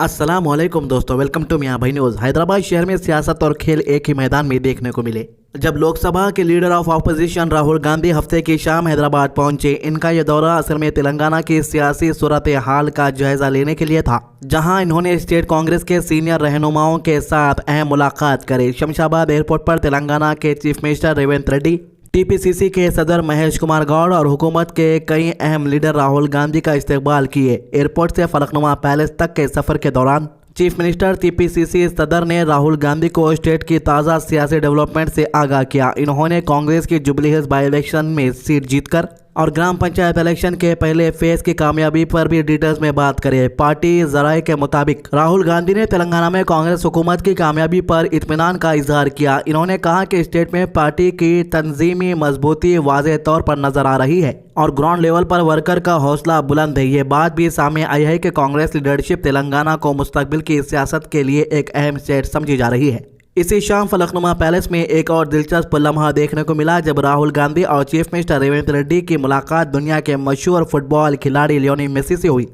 अस्सलाम वालेकुम दोस्तों, वेलकम टू मियां भाई न्यूज़। हैदराबाद शहर में सियासत और खेल एक ही मैदान में देखने को मिले। जब लोकसभा के leader of opposition Rahul Gandhi हफ्ते की शाम हैदराबाद पहुंचे, इनका यह दौरा असल में तेलंगाना की सियासी सूरत हाल का जायजा लेने के लिए था, जहां इन्होंने स्टेट कांग्रेस के सीनियर रहनुमाओं के साथ अहम मुलाकात करी। शमशाबाद एयरपोर्ट पर तेलंगाना के chief minister Revanth Reddy, TPCC के सदर महेश कुमार गौड़ और हुकूमत के कई अहम लीडर राहुल गांधी का इस्तकबाल किए। एयरपोर्ट से फलकनुमा पैलेस तक के सफर के दौरान चीफ मिनिस्टर टीपीसीसी सदर ने राहुल गांधी को स्टेट की ताज़ा सियासी डेवलपमेंट से आगाह किया। इन्होंने कांग्रेस की जुबली हिल्स बाई इलेक्शन में सीट जीतकर और ग्राम पंचायत इलेक्शन के पहले फेज की कामयाबी पर भी डिटेल्स में बात करें। पार्टी जराये के मुताबिक राहुल गांधी ने तेलंगाना में कांग्रेस हुकूमत की कामयाबी पर इत्मीनान का इजहार किया। इन्होंने कहा कि स्टेट में पार्टी की तंजीमी मजबूती वाज़ेह तौर पर नजर आ रही है और ग्राउंड लेवल पर वर्कर का हौसला बुलंद है। ये बात भी सामने आई है कि कांग्रेस लीडरशिप तेलंगाना को मुस्तकबिल की सियासत के लिए एक अहम स्टेट समझी जा रही है। इसी शाम फलकनुमा पैलेस में एक और दिलचस्प लम्हा देखने को मिला, जब राहुल गांधी और चीफ मिनिस्टर रेवंत रेड्डी की मुलाकात दुनिया के मशहूर फुटबॉल खिलाड़ी लियोनेल मेसी से हुई।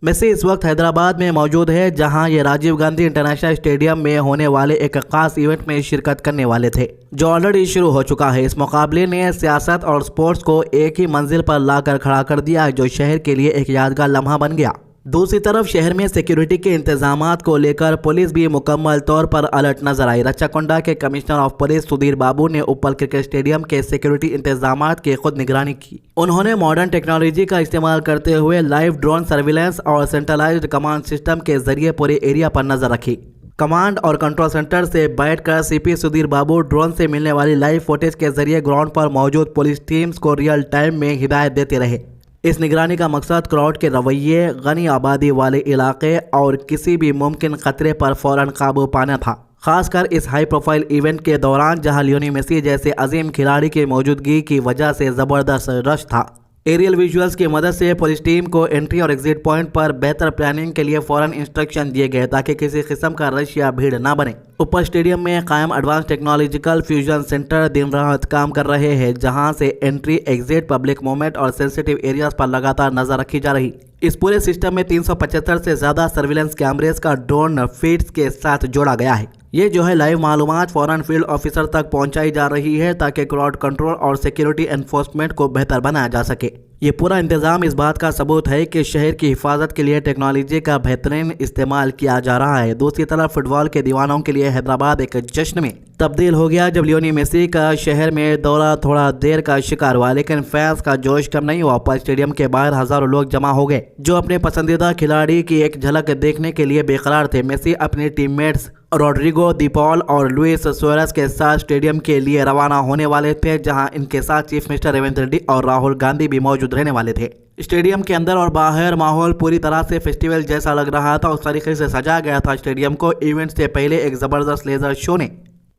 मेसी इस वक्त हैदराबाद में मौजूद है, जहां ये राजीव गांधी इंटरनेशनल स्टेडियम में होने वाले एक खास इवेंट में शिरकत करने वाले थे, जो ऑलरेडी शुरू हो चुका है। इस मुकाबले ने सियासत और स्पोर्ट्स को एक ही मंजिल पर लाकर खड़ा कर दिया, जो शहर के लिए एक यादगार लम्हा बन गया। दूसरी तरफ शहर में सिक्योरिटी के इंतजामात को लेकर पुलिस भी मुकम्मल तौर पर अलर्ट नजर आई। रच्चाकोंडा के कमिश्नर ऑफ पुलिस सुधीर बाबू ने उपल क्रिकेट स्टेडियम के सिक्योरिटी इंतजामात की खुद निगरानी की। उन्होंने मॉडर्न टेक्नोलॉजी का इस्तेमाल करते हुए लाइव ड्रोन सर्विलेंस और सेंट्रलाइज्ड कमांड सिस्टम के जरिए पूरे एरिया पर नजर रखी। कमांड और कंट्रोल सेंटर से बैठकर सीपी सुधीर बाबू ड्रोन से मिलने वाली लाइव फुटेज के जरिए ग्राउंड पर मौजूद पुलिस टीम्स को रियल टाइम में हिदायत देते रहे। इस निगरानी का मकसद क्राउड के रवैये, गनी आबादी वाले इलाके और किसी भी मुमकिन खतरे पर फौरन काबू पाना था, खासकर इस हाई प्रोफाइल इवेंट के दौरान जहां लियोनेल मेसी जैसे अजीम खिलाड़ी की मौजूदगी की वजह से ज़बरदस्त रश था। एरियल विजुअल्स की मदद से पुलिस टीम को एंट्री और एग्जिट पॉइंट पर बेहतर प्लानिंग के लिए फौरन इंस्ट्रक्शन दिए गए, ताकि किसी किस्म का रश या भीड़ ना बने। ऊपर स्टेडियम में कायम एडवांस टेक्नोलॉजिकल फ्यूजन सेंटर दिन रात काम कर रहे हैं, जहां से एंट्री, एग्जिट, पब्लिक मूवमेंट और सेंसिटिव एरियाज पर लगातार नजर रखी जा रही। इस पूरे सिस्टम में 375 से ज्यादा सर्विलेंस कैमरेज का ड्रोन फीड्स के साथ जोड़ा गया है। ये जो है लाइव मालूमात फौरन फील्ड ऑफिसर तक पहुंचाई जा रही है, ताकि क्राउड कंट्रोल और सिक्योरिटी एनफोर्समेंट को बेहतर बनाया जा सके। ये पूरा इंतजाम इस बात का सबूत है कि शहर की हिफाजत के लिए टेक्नोलॉजी का बेहतरीन इस्तेमाल किया जा रहा है। दूसरी तरफ फुटबॉल के दीवानों के लिए हैदराबाद एक जश्न में तब्दील हो गया, जब लियोनेल मेसी का शहर में दौरा थोड़ा देर का शिकार हुआ, लेकिन फैंस का जोश कम नहीं हुआ। पर स्टेडियम के बाहर हजारों लोग जमा हो गए, जो अपने पसंदीदा खिलाड़ी की एक झलक देखने के लिए बेकरार थे। मेसी अपने टीममेट्स रोड्रिगो, दी पॉल और लुइस सुआरेज के साथ स्टेडियम के लिए रवाना होने वाले थे, जहां इनके साथ चीफ मिनिस्टर रेवंत रेड्डी और राहुल गांधी भी मौजूद रहने वाले थे। स्टेडियम के अंदर और बाहर माहौल पूरी तरह से फेस्टिवल जैसा लग रहा था। उस तरीके से सजाया गया था स्टेडियम को। इवेंट से पहले एक जबरदस्त लेजर शो ने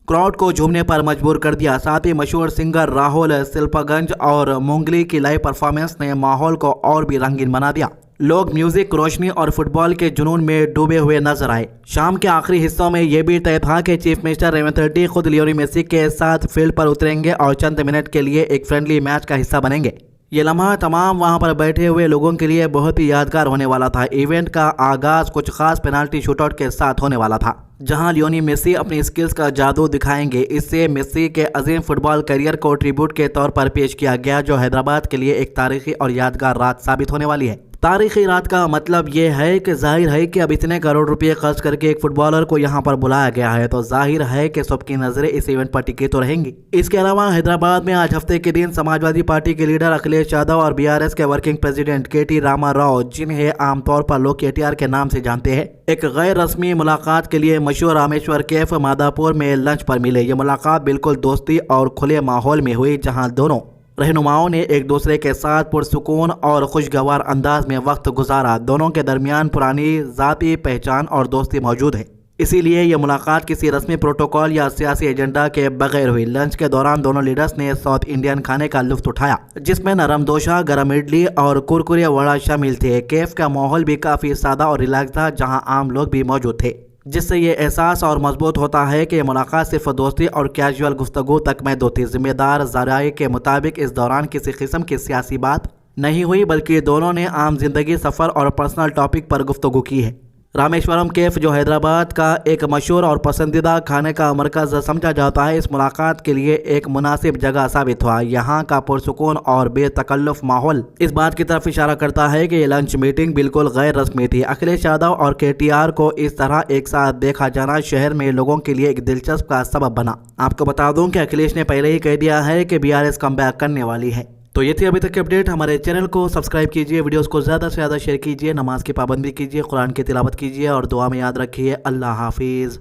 क्राउड को झूमने पर मजबूर कर दिया। साथ ही मशहूर सिंगर राहुल शिल्पागंज और मुंगली की लाइव परफॉर्मेंस ने माहौल को और भी रंगीन बना दिया। लोग म्यूजिक, रोशनी और फुटबॉल के जुनून में डूबे हुए नजर आए। शाम के आखिरी हिस्सों में यह भी तय था कि चीफ मिनिस्टर रेवंत रेड्डी खुद लियोनेल मेसी के साथ फील्ड पर उतरेंगे और चंद मिनट के लिए एक फ्रेंडली मैच का हिस्सा बनेंगे। ये लम्हा तमाम वहां पर बैठे हुए लोगों के लिए बहुत ही यादगार होने वाला था। इवेंट का आगाज कुछ खास पेनाल्टी शूटआउट के साथ होने वाला था, जहां लियोनेल मेसी अपनी स्किल्स का जादू दिखाएंगे। इससे मेसी के अजीम फुटबॉल करियर को ट्रिब्यूट के तौर पर पेश किया गया, जो हैदराबाद के लिए एक तारीखी और यादगार रात साबित होने वाली है। तारीखी रात का मतलब ये है कि जाहिर है कि अब इतने करोड़ रुपए खर्च करके एक फुटबॉलर को यहाँ पर बुलाया गया है, तो जाहिर है कि सबकी नजरें इस इवेंट पर टिकी तो रहेंगी। इसके अलावा हैदराबाद में आज हफ्ते के दिन समाजवादी पार्टी के लीडर अखिलेश यादव और बीआरएस के वर्किंग प्रेसिडेंट केटी रामा राव, जिन्हें आमतौर पर लोग केटीआर के नाम से जानते हैं, एक गैर रस्मी मुलाकात के लिए मशहूर रामेश्वर कैफ मादापुर में लंच पर मिले। ये मुलाकात बिल्कुल दोस्ती और खुले माहौल में हुई, जहाँ दोनों रहनुमाओं ने एक दूसरे के साथ पुरसुकून और खुशगवार अंदाज में वक्त गुजारा। दोनों के दरमियान पुरानी जाती पहचान और दोस्ती मौजूद है, इसीलिए यह मुलाकात किसी रस्मी प्रोटोकॉल या सियासी एजेंडा के बगैर हुई। लंच के दौरान दोनों लीडर्स ने साउथ इंडियन खाने का लुत्फ उठाया, जिसमें नरम डोसा, गरम इडली और कुरकुरे वड़ा शामिल थे। कैफ का माहौल भी काफी सादा और रिलैक्स था, जहां आम लोग भी मौजूद थे, जिससे ये एहसास और मजबूत होता है कि मुलाकात सिर्फ दोस्ती और कैजुअल गुफ्तगू तक महदूद थी। जिम्मेदार ज़राए के मुताबिक इस दौरान किसी किस्म की सियासी बात नहीं हुई, बल्कि दोनों ने आम जिंदगी, सफ़र और पर्सनल टॉपिक पर गुफ्तगू की है। रामेश्वरम कैफ जो हैदराबाद का एक मशहूर और पसंदीदा खाने का मरकज़ समझा जाता है, इस मुलाकात के लिए एक मुनासिब जगह साबित हुआ। यहाँ का पुरसुकून और बेतकल्लुफ़ माहौल इस बात की तरफ इशारा करता है कि ये लंच मीटिंग बिल्कुल गैर रस्मी थी। अखिलेश यादव और KTR को इस तरह एक साथ देखा जाना शहर में लोगों के लिए एक दिलचस्प का सबब बना। आपको बता दूं कि अखिलेश ने पहले ही कह दिया है कि BRS कमबैक करने वाली है। तो ये थी अभी तक की अपडेट। हमारे चैनल को सब्सक्राइब कीजिए, वीडियोस को ज़्यादा से ज़्यादा शेयर कीजिए, नमाज की पाबंदी कीजिए, कुरान की तिलावत कीजिए और दुआ में याद रखिए। अल्लाह हाफिज़।